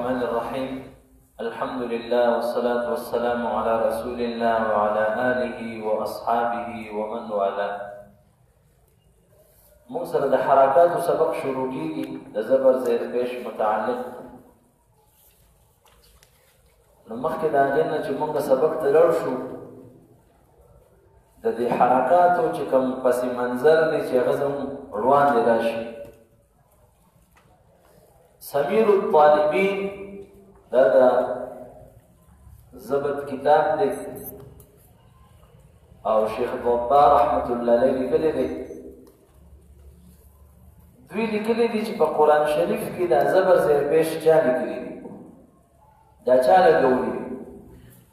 الرحمن الرحيم. الحمد لله والصلاة والسلام على رسول الله وعلى آله وأصحابه ومن والاه. موږ سره د حرکاتو سبق شروع کیږي د زبر زیر پیش متعلق. نو مخکې د هغې نه چې موږ سبق ته لاړ شو د دې حرکاتو چې کوم پس منظر دی چې هغه زموږ وړاندې راشي. سمیر الطالبین دا د ضبط کتاب دی او شیخ ضبا رحمت الله علیه لیکلی دی. دوی لیکلی دي چې په قرآن شریف کې دا زبر زیر پیش چا لیکلی دي، دا چا لګولی دي.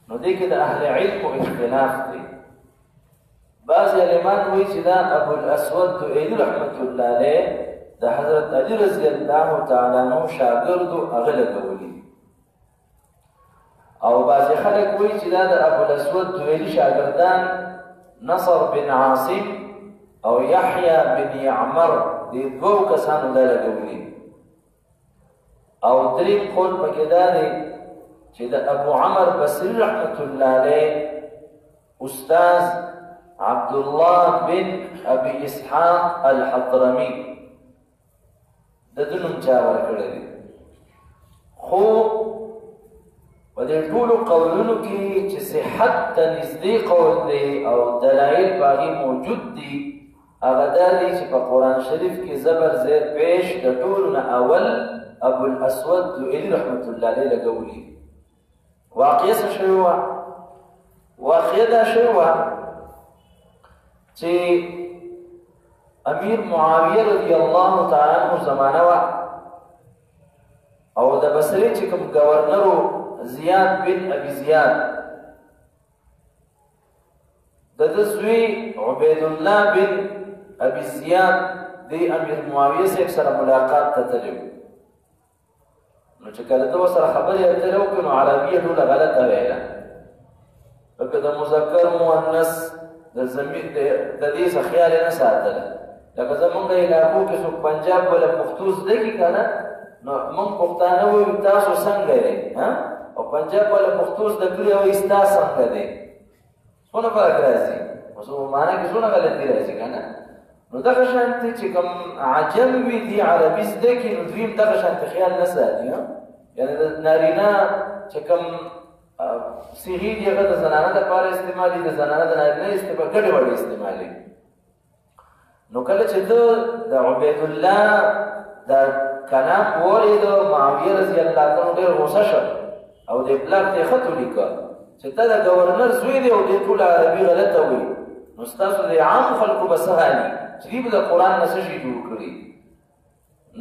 نو دې کې د اهل علمو اختلاف دی. بعضې عالمان وایي چې دا ابوالاسود دؤیلي رحمت الله علیه د حضرت علي رضی الله تعالی عنہ شاګردو هغه لګولي دي، او بعضې خلک وایي چې دا د ابوالاسود دؤیلي شاګردان نصر بن عاصم او یحیی بن یعمر دې دوو کسانو دا لګولي. او دریم قول پکې دا دی چې د ابو عمر بصري رحمت الله علیه استاذ عبدالله بن ابي اسحاق الحضرمي د ده نوم چا ورکړی دی. خو په دې ټولو قولونو کې چې صحت ته نږدې قول دی او دلایل په هغې موجود دي هغه دا دی چې په قرآن شریف کې زبر زیر پیش د ټولو نه اول ابوالاسود دؤیلي رحمت الله علیه لګولي. واقعه څه شوې وه؟ واقعه دا شوې وه چې امیر معاویه رضی الله تعالی عنہ زمانه وه، او د بصرې چې کوم گورنرو زیاد بن ابي زیاد د ده زوی عبیدالله بن ابي زیاد د امیر معاویه صاحب سره ملاقات ته تللی و. نو چې کله ده ورسره خبرې اترې وکړې نو عربیه ټوله غلطه ویله، لکه د مذکر مؤنث د ضمیر د دې څه خیال یې نه ساتله. لکه زمونږ علاقو کې څوک پنجاب ولا پښتو زده کړي که نه، نو موږ پښتانه وایو تاسو څنګه دی، او پنجاب ولا پښتو زده کړي وایي ستا څنګه دی. څونه فرق راځي، اوس په معنا کې څونه غلطي راځي که نه. نو دغه شانتې چې کوم عجم وي دي عربي زده کړي نو دوی هم دغه شانتې خیال نه ساتي. یعنې د نارینه چې کوم صیغې دي هغه د زنانه دپاره استعمالي، د زنانه د نارینه ګډې وړې استعمالي. نو کله چې ده د عبیدالله دا کلام واورېده معاویه رضی الله عنه ډېر غوسه شو او دې پلار ته یې خط ولیکه چې ته د ګورنر زوی دی او دې ټوله عربي غلطه وایي، نو ستاسو د عامو خلکو به څه حالي چې دوی به د قرآن نه څه شي جوړ کړي.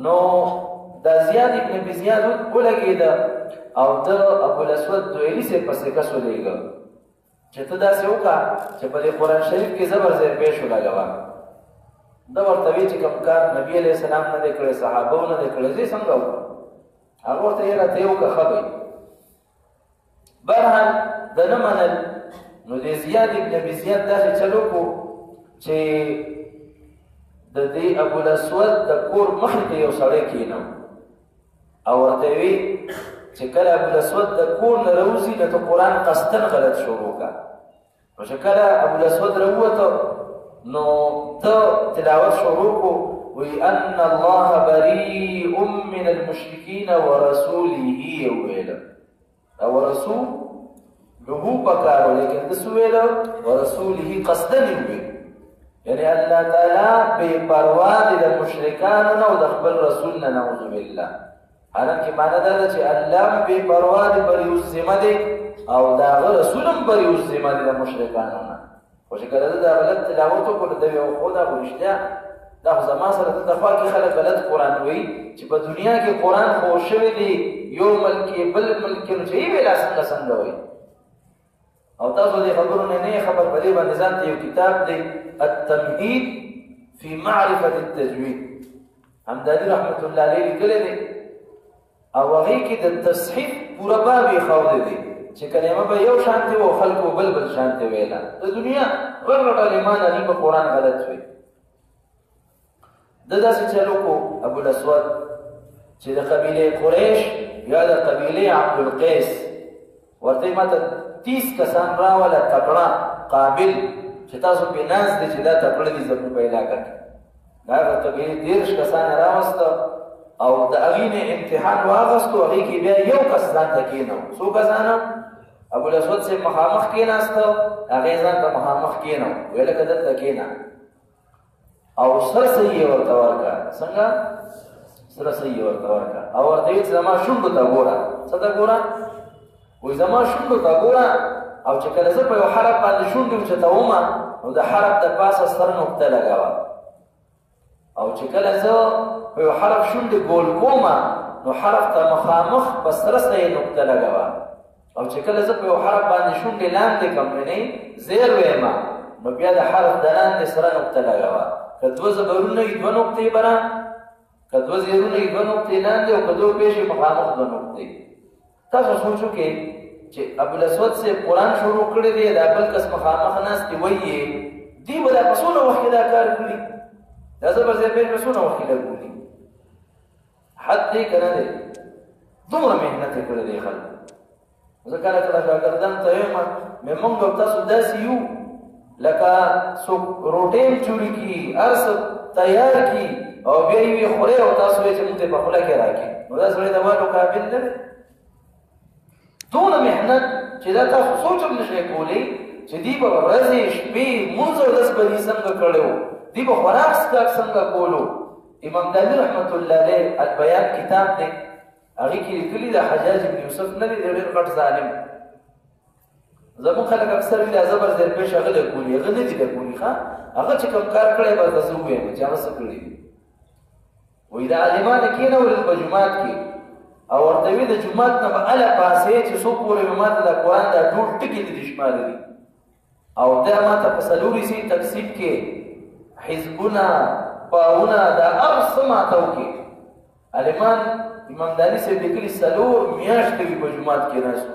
نو دا زیاد ابن ابي زیاد ولګېده او ده ابوالاسود دؤیلي صاحب پسې کس ولېږه چې ته داسې وکړه چې په دې قرآن شریف کې زبر زیر پیش ولګوه. ده ورته وی چې کوم کار نبي علیه السلام نه دی کړی، صحابو نه دی کړی، زه څنګه وکړم؟ هغه ورته یاره ته یې وکړه ښه به وي. برحال ده نه منل. نو د زیاد ابن ابي زیاد داسې چل وکړو چې د دې ابوالاسود د کور مخې ته یو سړی کېنو او ورته یې وی چې کله ابوالاسود د کور نه راوځي نو ته قرآن قصدن غلط شروع کړه. نو چې کله ابوالاسود راووته نو ته تلاوت شروع کو وی ان الله بریء من المشرکین ورسوله ویله او رسوله پکارو لیکن دسو ویله ورسوله قصدن وی، یعنی الله تعالی بے پروا دی د مشرکانو نه او د خپل رسول نه، نعوذ بالله. حالانکه معنی دا ده چې الله بے پروا دی بری الذمه دی او د هغه رسول هم بری الذمه دی د مشرکانو نه. خو چې کله دا غلط تلاوت وکړو د یو خو دا خو رښتیا دا خو زما سره دلته خوا کې خلک غلط قرآن وایي چې په دنیا کې قرآن خو شوی دی یو ملک بل ملک نو چې یې ویلا څنګه وایي. او تاسو دې خبرو نه خبر په دې باندې ځان ته یو کتاب دی التمهید فی معرفة التجوید همدادي رحمت الله علیه لیکلی دی او هغې کې د تصحیف پوره باب یې ښودی دی چې کلمه به یو شانتې و خلکو بل شانتې ویله. د دنیا غټ غټ عالمان هغې په قرآن غلط وي. ده داسې چل وکړو ابوالاسود چې د قبیله قریش یا د قبیله عبدالقیس ورته ماته 30 کسان راوله تکړه قابل چې تاسو په ناز دي چې دا تکړه دي زموږ په علاقه کې دا د قبیله 30 کسان راوسته او د هغې نه امتحان واغستو هغې کې بیا یو کس ځان ته کېنو څو کسانه ابوالاسود صاحب مخامخ کېناسته هغې ځان ته مخامخ کېنو ویل لکه دلته کېنه او سره صحیح یې ورته ورکړه څنګه سره صحیح یې ورته ورکړه او ورته ویل چې زما شونډو ته ګوره څه ته ګوره وایي زما شونډو ته ګوره او چې کله زه په یو حرف باندې شونډې اوچتومه نو د حرف د پاسه ستره نقطه لګوه او چې کله زه په یو حرف شونډې ګول کومه نو حرف ته مخامخ په سره صحیح نقطه لګوه او چې کله زه په یو حرف باندې شونډې لاندې کړم یعنې زیر ویمه نو بیا د حرف د لاندې سره نقطه لګوه که دوه زبرونه وي 2 نقطې به که 2 زیرونه وي 2 نقطې لاندې او که 2 پیښې مخامخ 2 نقطې تاسو سوچ وکړئ چې ابوالاسود صاحب قرآن شروع کړی دی دا بل کس مخامخ ناست دی وایي دوی به دا په څونه وخت کې دا کار کړي دا زبر زیر پیښ په څونه وخت کې لګولي حد دی که نه دی دومره محنت یې کړی دی خلک زه کله کله شاګردان ته وایم موږ او تاسو داسې یو لکه څوک روټۍ جوړې کړي هر څه تیار کړي او بیا یې وي خورئ او تاسو وایئ چې موږ ته په خوله کې راکړي نو دا سړی د والو قابل نه دی دونه محنت چې دا تاسو سوچ هم نشئ کولی چې دوی به ورځې شپې لمونځ او اودس به یې څنګه کړی و دوی به خوراک څښاک څنګه کولو امام داني رحمت الله علیه البیان کتاب دی هغې کې لیکلي د حجاج بن یوسف نه دی ډېر غټ ظالم زموږ خلک اکثر وي دا زبر زیر پیش هغه لګولي هغه نه دي لګولي ښه هغه چې کوم کار کړی به درته زه ووایم چې هغه څه کړي دي وایي دا عالمان کېنولل په جومات کې او ورته وي د جومات نه به هله پاسې چې څو پورې به ماته د قرآن دا ټول ټکي دي شمارې دي او دا ماته په څلورې سي تقسیم کې حزبونه باونه دا هر څه ماته وکړي عالمان امام داني صاحب لیکلي 4 میاشتې وي په جومات کې ناست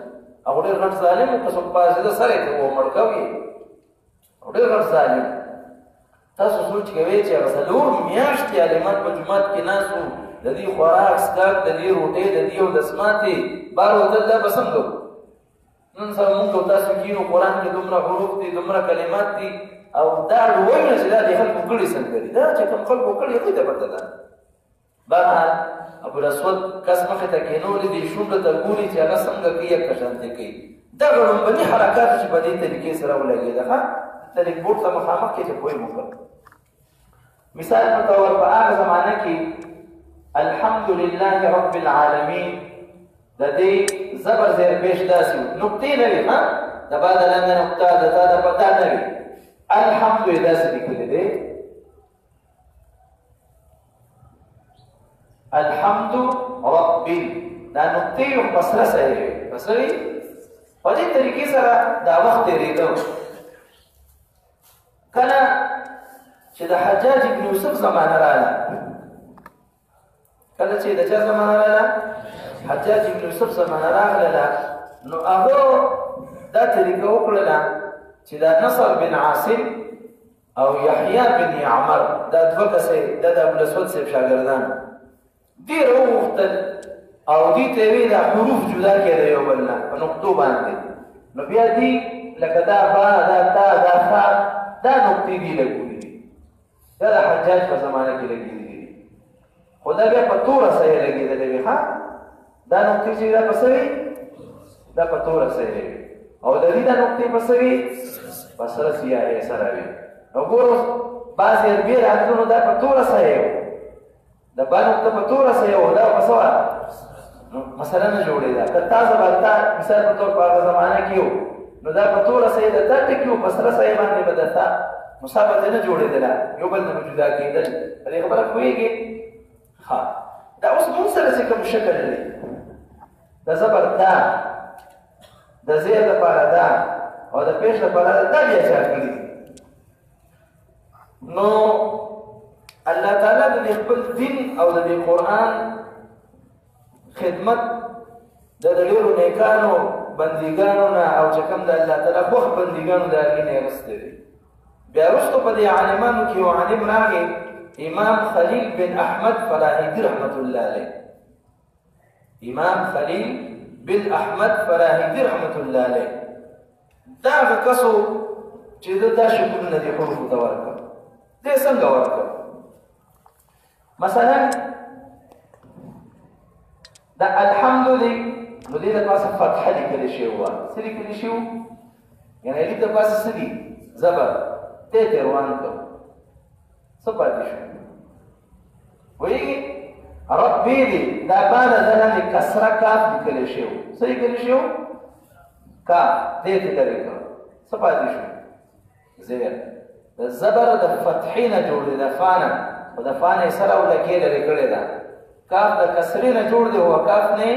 او ډېر غټ ظالم و که څوک پاڅېده سر یې ته ومړکه وي او ډېر غټ ظالم تاسو سوچ کوئ چې هغه 4 میاشتې عالمان په جومات کې ناست وو د دې خوراک څښاک د دې روټۍ د دې اودسماتې بار وتل دا به څنګه نن سبا موږ او تاسو کینو قرآن کې دومره حروف دي دومره کلمات دي او دا وایو چې دا د خلکو کړي څنګه دي دا چې کوم خلکو کړي هغوی ته پته ده بهرحال ابوالاسود کس مخې ته کېنولې دي شونډه ته ګوري چې هغه څنګه کوي یا کشانتې کوي دغه لومبني حرکات چې په دې طریقې سره ولګېده ښه ته لیک بورډ ته مخامخ کې چې پوه یې وکړه مثال په طور په هغه زمانه کې الحمد لله رب العالمین د دې زبر زیر پیش داسې نقطې نه وي ښه د با د لاندې نقطه د تا د پتا نه وي الحمد یې داسې لیکلی دی الحمد ربي دا نقطې یو بسره سره وي بسره وي په دې طریقې سره دا وخت تېرېده کله چې د حجاج بن یوسف زمانه راغله کله چې د چا زمانه راغله حجاج بن یوسف زمانه راغله نو هغه دا طریقه وکړله چې دا نصر بن عاصم او یحیی بن عمر دا دوه کسې دا د ابوالاسود صاحب شاګردان دې راوغوښتل او دې ته یې دا حروف جدا کړه یو بل نه په نقطو باندې نو بیا دې لکه دا با دا تا دا ښا دا نقطې دي لګولي دي دا د حجاج په زمانه کې لګېدلي دي خو دا بیا په توره صحیح لګېدلی وي ښه دا نقطې چې دا په څه وي دا په توره صحیح وي او د دې دا نقطې په څه وي په سره سیاهۍ سره وي نو ګورو بعضې عربي راغلو دا په توره صحیح وي د با نقطه په توره صحیح وه دا په څه وه مسله نه جوړېده که تا زبرتا مثال په طور په هغه زمانه کې وو نو دا په توره صحیح د تا ټکي وو په سره صحیح باندې به د تا مسابقه نه جوړېدله یو بل نه به جدا کېدل په دې خبره پوهېږې ښه دا اوس مونږ سره چې کوم شکل دی د زبر دا د زیر لپاره دا او د پیش لپاره دا بیا چا کړي نو الله تعالی د خپل دین او د قرآن خدمت د ډېرو نیکانو بندګانو نه او چې کوم د الله تعالی خوښ بندګانو د هغې نه یې اخیستی دی بیا وروسته په دې عالمانو کې یو عالم راغی امام خلیل بن احمد فلاحیدي رحمت الله علیه امام خلیل بن احمد فراهیدی رحمت الله علیه دا هغه کسو چې دا شکلونه دي حروفو ته ورکړه دې څنګه ورکړه مثلا دا الحمد دی نو دې د پاسه فتحه لیکلی شوې وه څه لیکلی شوي وو یعنې لیک د پاسه څه دي زبر دې ته روان کړ څه پاتې شو وایي ربي دی دا باندې د لاندې کسره کاف لیکلی شوی وو څه لیکلی شوی وو کاف دې ته لرې کړ څه پاتې شو زیر د زبر د فتحې نه جوړ دی د فا نه خو د فا نه یې سره او لکې لرې کړې ده کاف د کسرې نه جوړ دی او کاف نه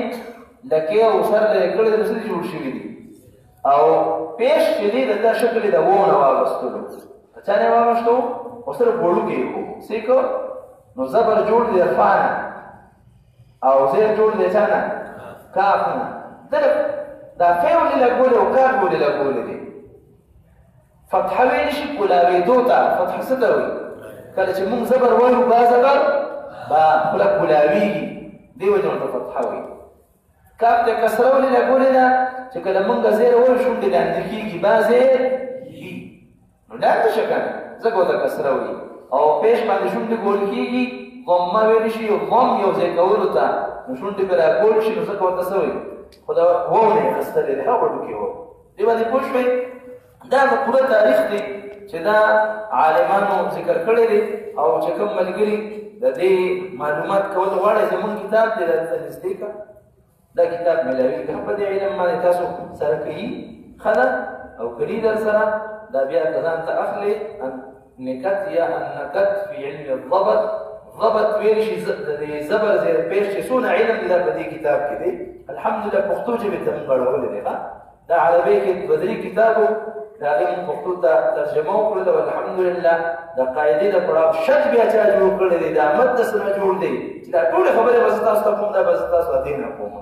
لکې او سر لرې کړې ده نو څه جوړ شوي دي او پیش چې دی د دا شکل د و نه واغستلو د چا نه یې واغشتو او سره وړوکی یې کړو څه یې کړو نو زبر جوړ دی د فا نه او زیر جوړ دی چا نه کاف نه دا فی ولې لګولې او کاف ولې لګولې دي فتحه ویلی شي کولاوېدو ته فتحه څه ته وایي کله چې موږ زبر وایو با زبر با خوله کولاوېږي دې وجې ورته فتحه وایي کاف ته کسره ولې لګولې ده چې کله موږ زیر وایو شونډې لاندې کېږي با زیر وي نو لاندې شه که نه ځکه ورته کسره وایي او پیش باندې شونډې ګول کېږي ضمه ویلی شي ضم یو ځای کولو ته نو شونډې پرې راګول شي نو ځکه ورته څه وایي خو دا وو نه یې اخیستلی دی ښه وړوکې وو دې باندې پوه شوئ دا د پوره تاریخ دی چې دا عالمانو ذکر کړی دی او چې کوم ملګري د دې معلومات کول غواړئ زموږ کتاب دی درته نږدې کړه دا کتاب میلاوي که په دې علم باندې تاسو سره کوي ښه ده او کړي در سره دا بیا که ځان ته اخلي نکت یا النکت فی علم الضبط ضبط ویلی شي د دې زبر زیر پیش چې څونه علم دی دا په دې کتاب کې دی الحمدلله پښتو ژبې ته موږ غړولی دی ښه دا عربی کې بدري کتابو د هغې موږ پښتو ته ترجمه وکړله والحمدلله د قاعدې د پړاو شک بیا چا جوړ کړی دی دا مد د څه نه جوړ دی چې دا ټولې خبرې به زه تاسو ته کوم دا به زه تاسو ته دې نه کوم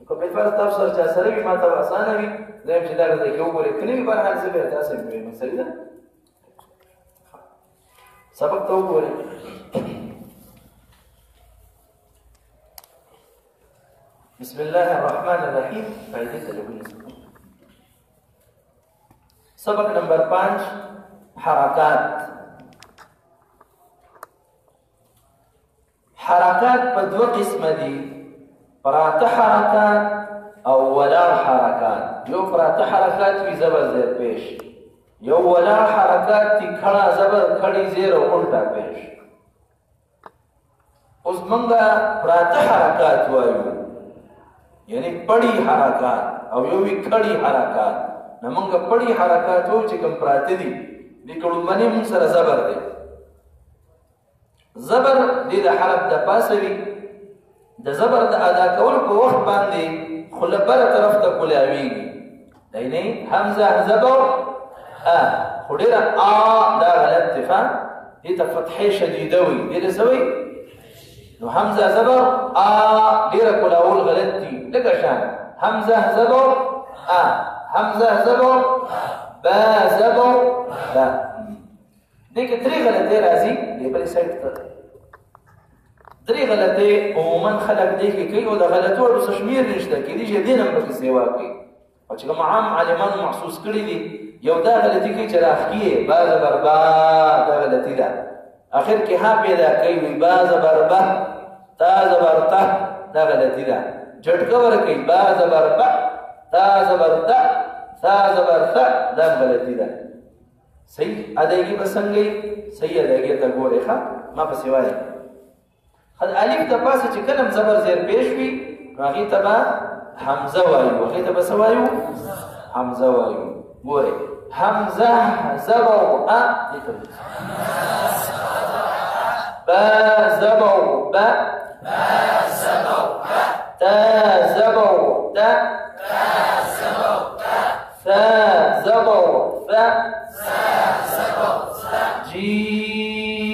که بالفرض تاسو سره چا سره وي ما ته به اسانه وي زه یم چې دا ځای کې وګورئ که نه وي بهرحال زه بیا تاسو یم ویم صحیح ده سبق ته وګورئ بسم الله الرحمن الرحیم فائدې ته لګولې سبق نمبر 5 حرکات حرکات په دوه قسمه دي پراته حرکات او ولاړ حرکات یو پراته حرکات وي زبر زیر پیش یو ولاړ حرکات دي کړه زبر کړي زیر او الټا پیش اوس موږ پراته حرکات وایو یعنی پړی حرکات او یو وی کړي حرکات نو موږ پړی حرکات وو چې کوم پراته دي د کړمنې موږ سره زبر دی زبر د حرف د پاسه وي د زبر د ادا کول په وخت باندې خلبره طرف ته کولاویږي دینه حمزه زبر خو ډېره دا غلط دی دې ته فتحې شدیده وي دې ته څه وي نو حمزه زبر ډېره کولاول غلط دي لکه شان حمزه زبر حمزه زبر با زبر با دې کې درې غلطۍ راځي دې بلې سایډ ته درې غلطۍ عموما خلک دې کې کوي او د غلطو اړو څه شمېر نشته کېدای شي دې نه هم پکې سیوا کوي او چې کوم عام عالمانو محسوس کړي دي یو دا غلطي کوي چې راښکي یې با زبر با دا غلطي ده اخر کې ها پیدا کوي وي با زبر با تا زبر تا دا غلطي ده جټکه ورکوي با زبر با تا زبر تا تا زبر تا دا غلطي ده صحیح ادایګي بسنګي صحیح ادایګي ته ګورې ښه ما پسې وایي خد الف د پاسه چې کلم زبر زیر پیش وي هغې ته به حمزه وایو هغې ته به څه وایو حمزه وایو ګورې حمزه زبر دې ته با زبر با تا زبر تا ثا زبر ثا جيم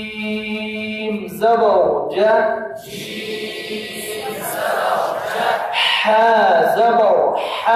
زبر جا ح زبر ح